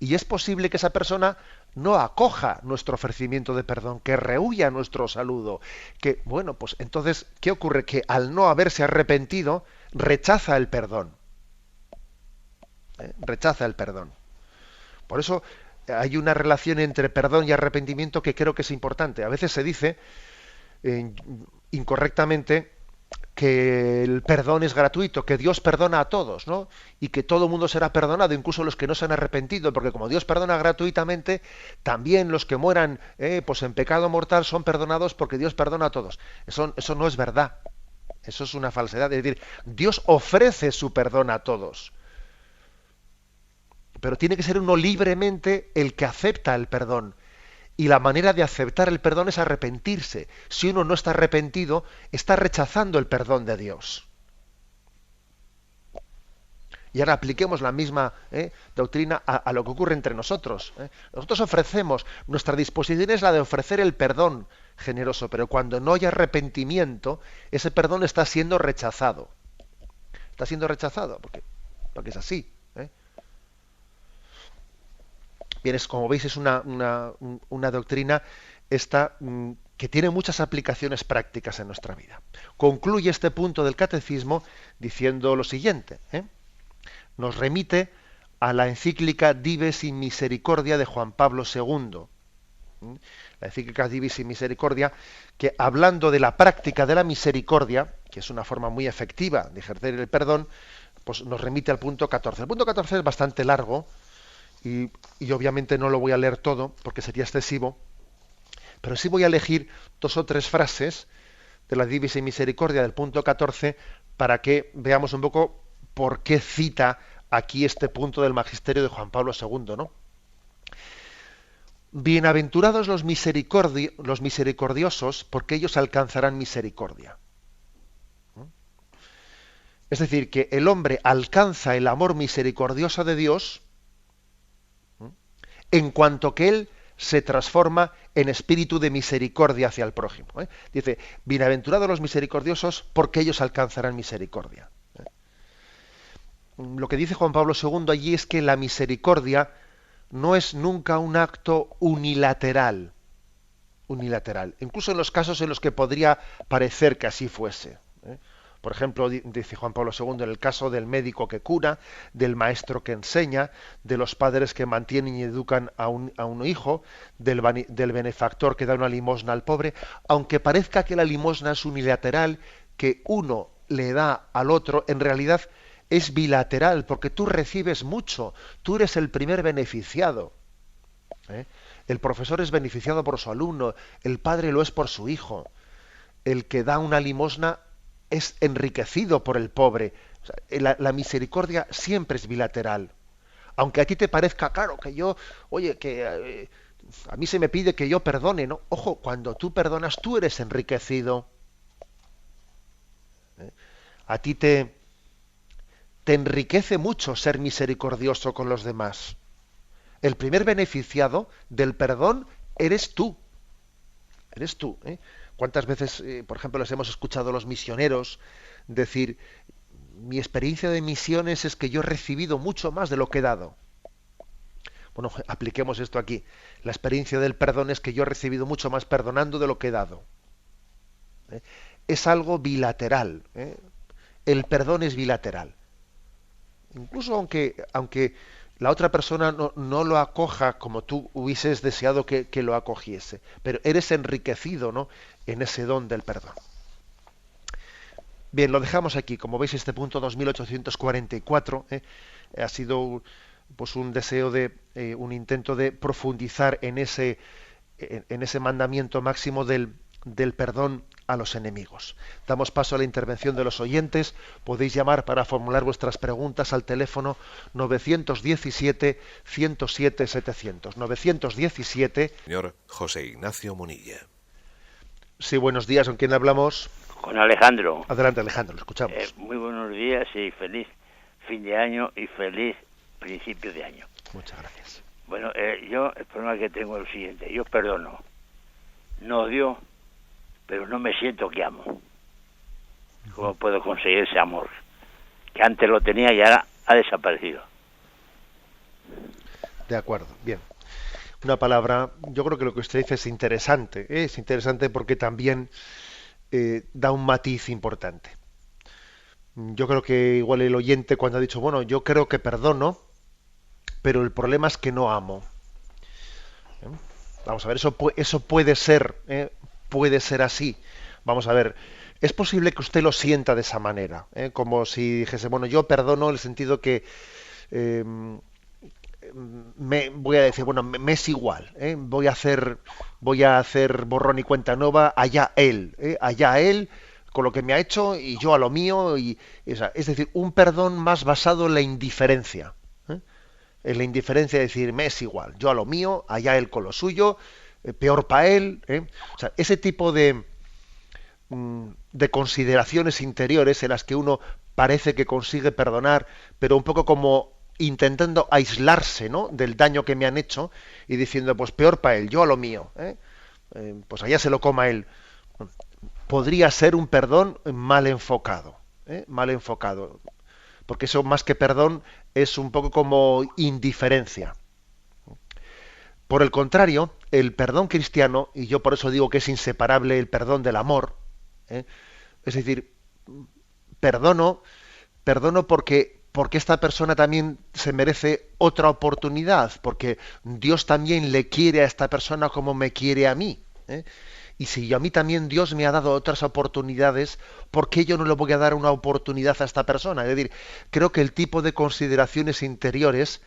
S1: Y es posible que esa persona no acoja nuestro ofrecimiento de perdón, que rehúya nuestro saludo, que, bueno, pues entonces, ¿qué ocurre? Que al no haberse arrepentido, rechaza el perdón. Rechaza el perdón. Por eso hay una relación entre perdón y arrepentimiento que creo que es importante. A veces se dice incorrectamente que el perdón es gratuito, que Dios perdona a todos, ¿no? Y que todo el mundo será perdonado, incluso los que no se han arrepentido, porque como Dios perdona gratuitamente, también los que mueran pues en pecado mortal son perdonados porque Dios perdona a todos. Eso no es verdad. Eso es una falsedad. Es decir, Dios ofrece su perdón a todos. Pero tiene que ser uno libremente el que acepta el perdón. Y la manera de aceptar el perdón es arrepentirse. Si uno no está arrepentido, está rechazando el perdón de Dios. Y ahora apliquemos la misma doctrina a lo que ocurre entre nosotros. Nosotros ofrecemos, nuestra disposición es la de ofrecer el perdón generoso, pero cuando no hay arrepentimiento, ese perdón está siendo rechazado. Está siendo rechazado, porque es así. Bien, como veis, es una doctrina esta que tiene muchas aplicaciones prácticas en nuestra vida. Concluye este punto del catecismo diciendo lo siguiente. Nos remite a la encíclica Dives in Misericordia de Juan Pablo II. La encíclica Divis in Misericordia, que hablando de la práctica de la misericordia, que es una forma muy efectiva de ejercer el perdón, pues nos remite al punto 14. El punto 14 es bastante largo, y obviamente no lo voy a leer todo porque sería excesivo, pero sí voy a elegir 2 o 3 frases de la Divis in Misericordia del punto 14 para que veamos un poco por qué cita aquí este punto del magisterio de Juan Pablo II, ¿no? Bienaventurados los misericordiosos, porque ellos alcanzarán misericordia. Es decir, que el hombre alcanza el amor misericordioso de Dios en cuanto que él se transforma en espíritu de misericordia hacia el prójimo. Dice, bienaventurados los misericordiosos, porque ellos alcanzarán misericordia. Lo que dice Juan Pablo II allí es que la misericordia no es nunca un acto unilateral. Incluso en los casos en los que podría parecer que así fuese. Por ejemplo, dice Juan Pablo II, en el caso del médico que cura, del maestro que enseña, de los padres que mantienen y educan a un hijo, del benefactor que da una limosna al pobre, aunque parezca que la limosna es unilateral, que uno le da al otro, en realidad es bilateral, porque tú recibes mucho, tú eres el primer beneficiado. El profesor es beneficiado por su alumno, el padre lo es por su hijo. El que da una limosna es enriquecido por el pobre O sea, la misericordia siempre es bilateral. Aunque a ti te parezca, claro, que yo, oye, que a mí se me pide que yo perdone, ¿no? Ojo, cuando tú perdonas, tú eres enriquecido. ¿Eh? A ti te enriquece mucho ser misericordioso con los demás. El primer beneficiado del perdón eres tú. Eres tú. ¿Eh? ¿Cuántas veces, por ejemplo, les hemos escuchado a los misioneros decir, mi experiencia de misiones es que yo he recibido mucho más de lo que he dado? Bueno, apliquemos esto aquí. La experiencia del perdón es que yo he recibido mucho más perdonando de lo que he dado. ¿Eh? Es algo bilateral. ¿Eh? El perdón es bilateral. Incluso aunque la otra persona no lo acoja como tú hubieses deseado que lo acogiese, pero eres enriquecido, ¿no?, en ese don del perdón. Bien, lo dejamos aquí. Como veis, este punto 2844 ha sido pues un deseo de un intento de profundizar en ese mandamiento máximo del perdón a los enemigos. Damos paso a la intervención de los oyentes. Podéis llamar para formular vuestras preguntas al teléfono 917-107-700. 917.
S2: Señor José Ignacio Munilla.
S1: Sí, buenos días. ¿Con quién hablamos?
S3: Con Alejandro.
S1: Adelante, Alejandro, lo escuchamos.
S3: Muy buenos días y feliz fin de año y feliz principio de año.
S1: Muchas gracias.
S3: Bueno, yo el problema que tengo es el siguiente. Yo perdono, no odio, pero no me siento que amo. ¿Cómo puedo conseguir ese amor? Que antes lo tenía y ahora ha desaparecido.
S1: De acuerdo, bien. Una palabra, yo creo que lo que usted dice es interesante. Es interesante porque también da un matiz importante. Yo creo que igual el oyente cuando ha dicho, bueno, yo creo que perdono, pero el problema es que no amo. Vamos a ver, eso puede ser así. Vamos a ver, es posible que usted lo sienta de esa manera, como si dijese, bueno, yo perdono en el sentido que voy a decir, bueno, me es igual, voy a hacer borrón y cuenta nueva, allá él con lo que me ha hecho y yo a lo mío, es decir, un perdón más basado en la indiferencia. En la indiferencia de decir, me es igual, yo a lo mío, allá él con lo suyo, peor para él. O sea, ese tipo de consideraciones interiores en las que uno parece que consigue perdonar, pero un poco como intentando aislarse, ¿no?, del daño que me han hecho y diciendo, pues peor para él, yo a lo mío, pues allá se lo coma él. Podría ser un perdón mal enfocado, porque eso más que perdón es un poco como indiferencia. Por el contrario, el perdón cristiano, y yo por eso digo que es inseparable el perdón del amor, es decir, perdono porque esta persona también se merece otra oportunidad, porque Dios también le quiere a esta persona como me quiere a mí. Y si a mí también Dios me ha dado otras oportunidades, ¿por qué yo no le voy a dar una oportunidad a esta persona? Es decir, creo que el tipo de consideraciones interiores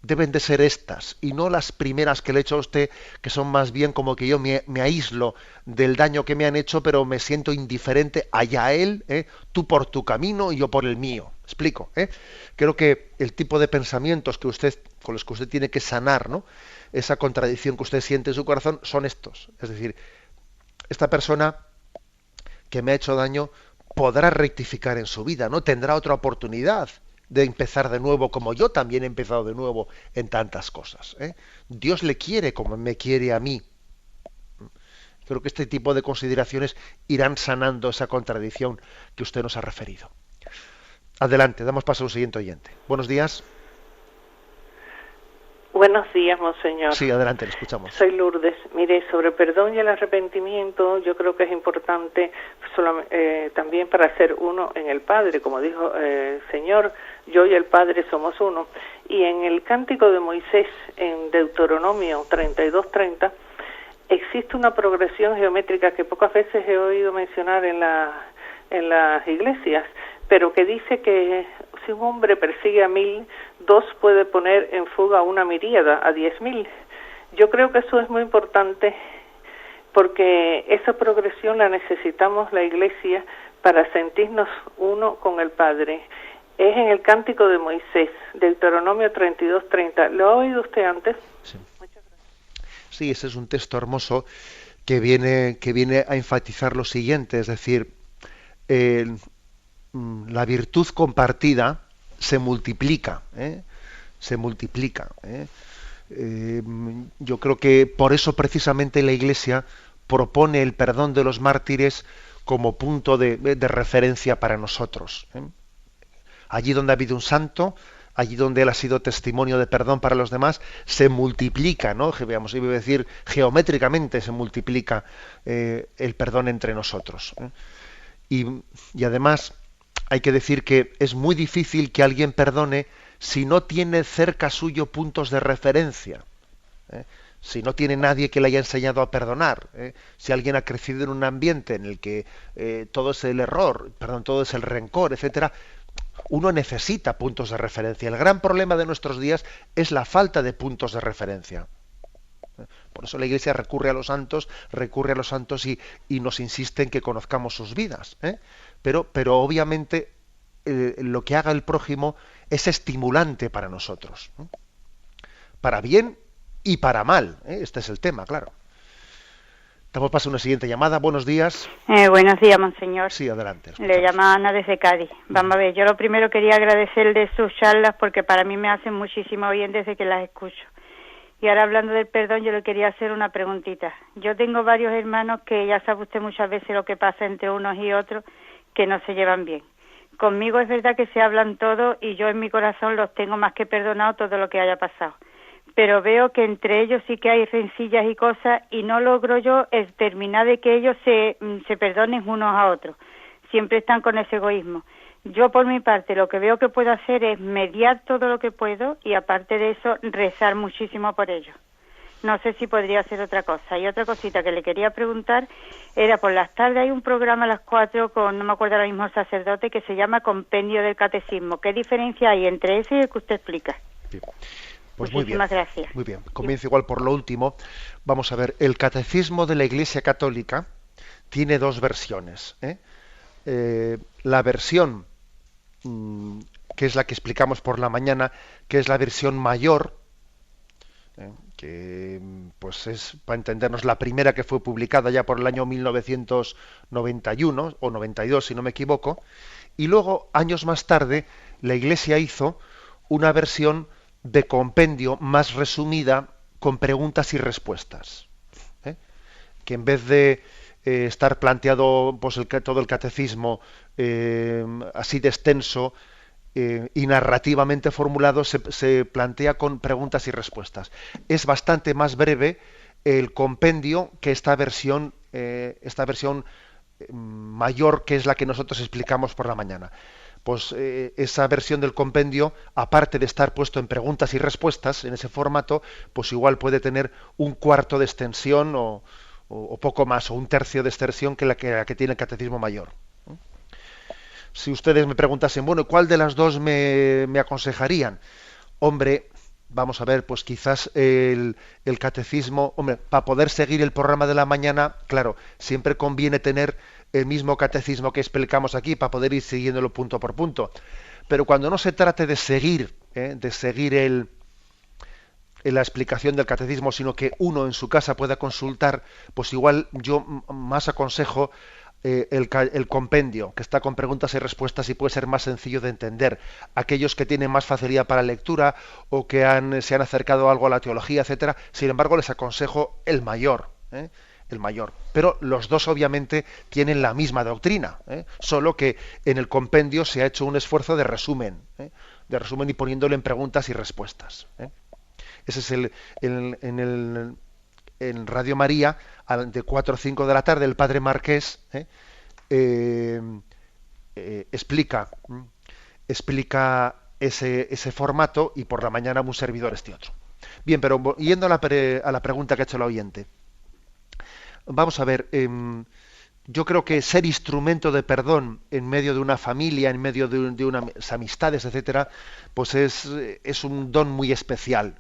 S1: deben de ser estas, y no las primeras que le he hecho a usted, que son más bien como que yo me aíslo del daño que me han hecho, pero me siento indiferente, allá él, tú por tu camino y yo por el mío. ¿Explico? Creo que el tipo de pensamientos con los que usted tiene que sanar, ¿no?, esa contradicción que usted siente en su corazón, son estos. Es decir, esta persona que me ha hecho daño podrá rectificar en su vida, ¿no? Tendrá otra oportunidad de empezar de nuevo, como yo también he empezado de nuevo en tantas cosas. Dios le quiere como me quiere a mí. Creo que este tipo de consideraciones irán sanando esa contradicción que usted nos ha referido. Adelante, damos paso a un siguiente oyente. Buenos días.
S4: Buenos días, monseñor.
S1: Sí, adelante, le escuchamos.
S4: Soy Lourdes. Mire, sobre el perdón y el arrepentimiento, yo creo que es importante también para ser uno en el Padre. Como dijo el Señor, yo y el Padre somos uno. Y en el Cántico de Moisés, en Deuteronomio 32:30, existe una progresión geométrica que pocas veces he oído mencionar en las iglesias, pero que dice que si un hombre persigue a 1000, 2 puede poner en fuga a una miríada, a 10.000. Yo creo que eso es muy importante porque esa progresión la necesitamos la Iglesia para sentirnos uno con el Padre. es en el Cántico de Moisés, Deuteronomio 32:30. ¿Lo ha oído usted antes?
S1: Sí. Sí, ese es un texto hermoso que viene a enfatizar lo siguiente, es decir, la virtud compartida se multiplica, se multiplica. Yo creo que por eso precisamente la Iglesia propone el perdón de los mártires como punto de referencia para nosotros. Allí donde ha habido un santo, allí donde él ha sido testimonio de perdón para los demás, se multiplica, ¿no? Veamos, iba a decir, geométricamente se multiplica el perdón entre nosotros. Y además hay que decir que es muy difícil que alguien perdone si no tiene cerca suyo puntos de referencia. Si no tiene nadie que le haya enseñado a perdonar, si alguien ha crecido en un ambiente en el que todo es el error, perdón, todo es el rencor, etcétera, uno necesita puntos de referencia. El gran problema de nuestros días es la falta de puntos de referencia. Por eso la Iglesia recurre a los santos y nos insiste en que conozcamos sus vidas. Pero obviamente lo que haga el prójimo es estimulante para nosotros, para bien y para mal. Este es el tema, claro. Damos paso a una siguiente llamada. Buenos días.
S5: Buenos días, monseñor.
S1: Sí, adelante.
S5: Le llama Ana desde Cádiz. Vamos a ver, yo lo primero quería agradecerle sus charlas porque para mí me hacen muchísimo bien desde que las escucho. Y ahora hablando del perdón, yo le quería hacer una preguntita. Yo tengo varios hermanos que ya sabe usted muchas veces lo que pasa entre unos y otros, que no se llevan bien. Conmigo es verdad que se hablan todo y yo en mi corazón los tengo más que perdonado todo lo que haya pasado. Pero veo que entre ellos sí que hay rencillas y cosas y no logro yo terminar de que ellos se perdonen unos a otros. Siempre están con ese egoísmo. Yo por mi parte lo que veo que puedo hacer es mediar todo lo que puedo y aparte de eso rezar muchísimo por ellos. No sé si podría hacer otra cosa. Y otra cosita que le quería preguntar era por las tardes hay un programa a las 4 con, no me acuerdo ahora mismo el sacerdote, que se llama Compendio del Catecismo. ¿Qué diferencia hay entre ese y el que usted explica?
S1: Bien. Pues
S5: muchísimas gracias.
S1: Muy bien. Comienzo igual por lo último. Vamos a ver, el Catecismo de la Iglesia Católica tiene dos versiones. La versión que es la que explicamos por la mañana, que es la versión mayor, que pues es, para entendernos, la primera que fue publicada ya por el año 1991 o 92, si no me equivoco, y luego, años más tarde, la Iglesia hizo una versión de compendio más resumida con preguntas y respuestas, que en vez de estar planteado pues todo el catecismo así de extenso y narrativamente formulado, se plantea con preguntas y respuestas. Es bastante más breve el compendio que esta versión mayor, que es la que nosotros explicamos por la mañana. Pues esa versión del compendio, aparte de estar puesto en preguntas y respuestas en ese formato, pues igual puede tener un cuarto de extensión o poco más, o un tercio de extensión que la que tiene el catecismo mayor. Si ustedes me preguntasen, bueno, ¿cuál de las dos me aconsejarían? Hombre, vamos a ver, pues quizás el catecismo, hombre, para poder seguir el programa de la mañana, claro, siempre conviene tener el mismo catecismo que explicamos aquí para poder ir siguiéndolo punto por punto. Pero cuando no se trate de seguir la explicación del catecismo, sino que uno en su casa pueda consultar, pues igual yo más aconsejo el compendio, que está con preguntas y respuestas y puede ser más sencillo de entender. Aquellos que tienen más facilidad para la lectura o que se han acercado algo a la teología, etcétera, sin embargo les aconsejo el mayor. El mayor. Pero los dos obviamente tienen la misma doctrina, solo que en el compendio se ha hecho un esfuerzo de resumen y poniéndolo en preguntas y respuestas. Ese es en Radio María, de 4 o 5 de la tarde, el padre Marqués explica ese formato, y por la mañana un servidor este otro. Bien, pero yendo a la pregunta que ha hecho el oyente. Vamos a ver, yo creo que ser instrumento de perdón en medio de una familia, en medio de unas amistades, etcétera, pues es un don muy especial,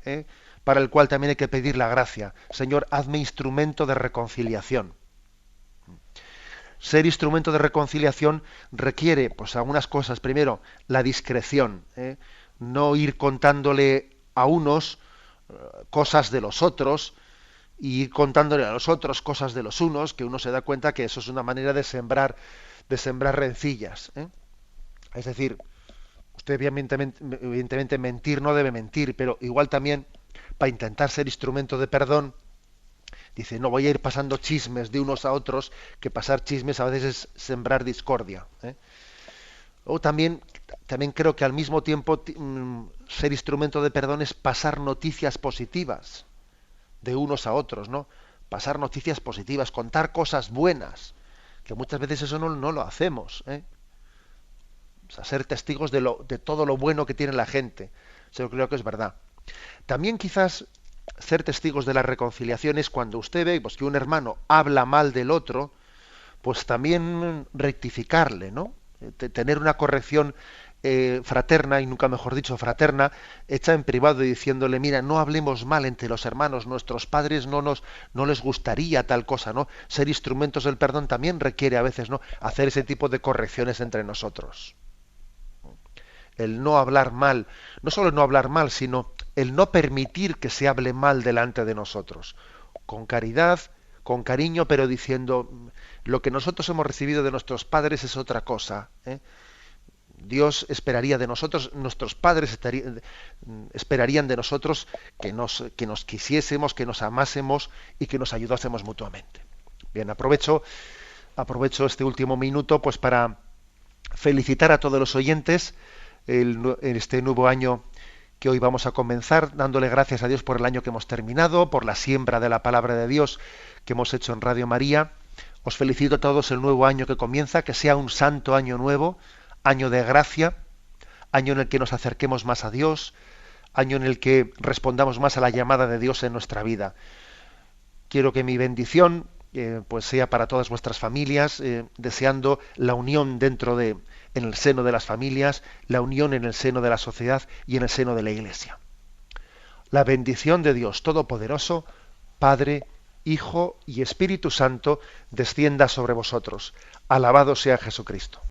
S1: para el cual también hay que pedir la gracia. Señor, hazme instrumento de reconciliación. ser instrumento de reconciliación requiere, pues, algunas cosas. Primero, la discreción, no ir contándole a unos cosas de los otros y ir contándole a los otros cosas de los unos, que uno se da cuenta que eso es una manera de sembrar rencillas. Es decir, usted evidentemente mentir no debe mentir, pero igual también, para intentar ser instrumento de perdón, dice, no voy a ir pasando chismes de unos a otros, que pasar chismes a veces es sembrar discordia. O también creo que al mismo tiempo ser instrumento de perdón es pasar noticias positivas de unos a otros, ¿no? Pasar noticias positivas, contar cosas buenas, que muchas veces eso no lo hacemos. O sea, ser testigos de todo lo bueno que tiene la gente. Eso creo que es verdad. También quizás ser testigos de las reconciliaciones, cuando usted ve, pues, que un hermano habla mal del otro, pues también rectificarle, ¿no? Tener una corrección fraterna, y nunca mejor dicho fraterna, hecha en privado, y diciéndole, mira, no hablemos mal entre los hermanos, nuestros padres no les gustaría tal cosa, ¿no? Ser instrumentos del perdón también requiere a veces, ¿no?, hacer ese tipo de correcciones entre nosotros. El no hablar mal, no solo no hablar mal, sino el no permitir que se hable mal delante de nosotros, con caridad, con cariño, pero diciendo, lo que nosotros hemos recibido de nuestros padres es otra cosa. Dios esperaría de nosotros, nuestros padres esperarían de nosotros que nos quisiésemos, que nos amásemos y que nos ayudásemos mutuamente. Bien, aprovecho este último minuto, pues, para felicitar a todos los oyentes en este nuevo año que hoy vamos a comenzar, dándole gracias a Dios por el año que hemos terminado, por la siembra de la palabra de Dios que hemos hecho en Radio María. Os felicito a todos el nuevo año que comienza, que sea un santo año nuevo, año de gracia, año en el que nos acerquemos más a Dios, año en el que respondamos más a la llamada de Dios en nuestra vida. Quiero que mi bendición pues sea para todas vuestras familias, deseando la unión en el seno de las familias, la unión en el seno de la sociedad y en el seno de la Iglesia. La bendición de Dios Todopoderoso, Padre, Hijo y Espíritu Santo, descienda sobre vosotros. Alabado sea Jesucristo.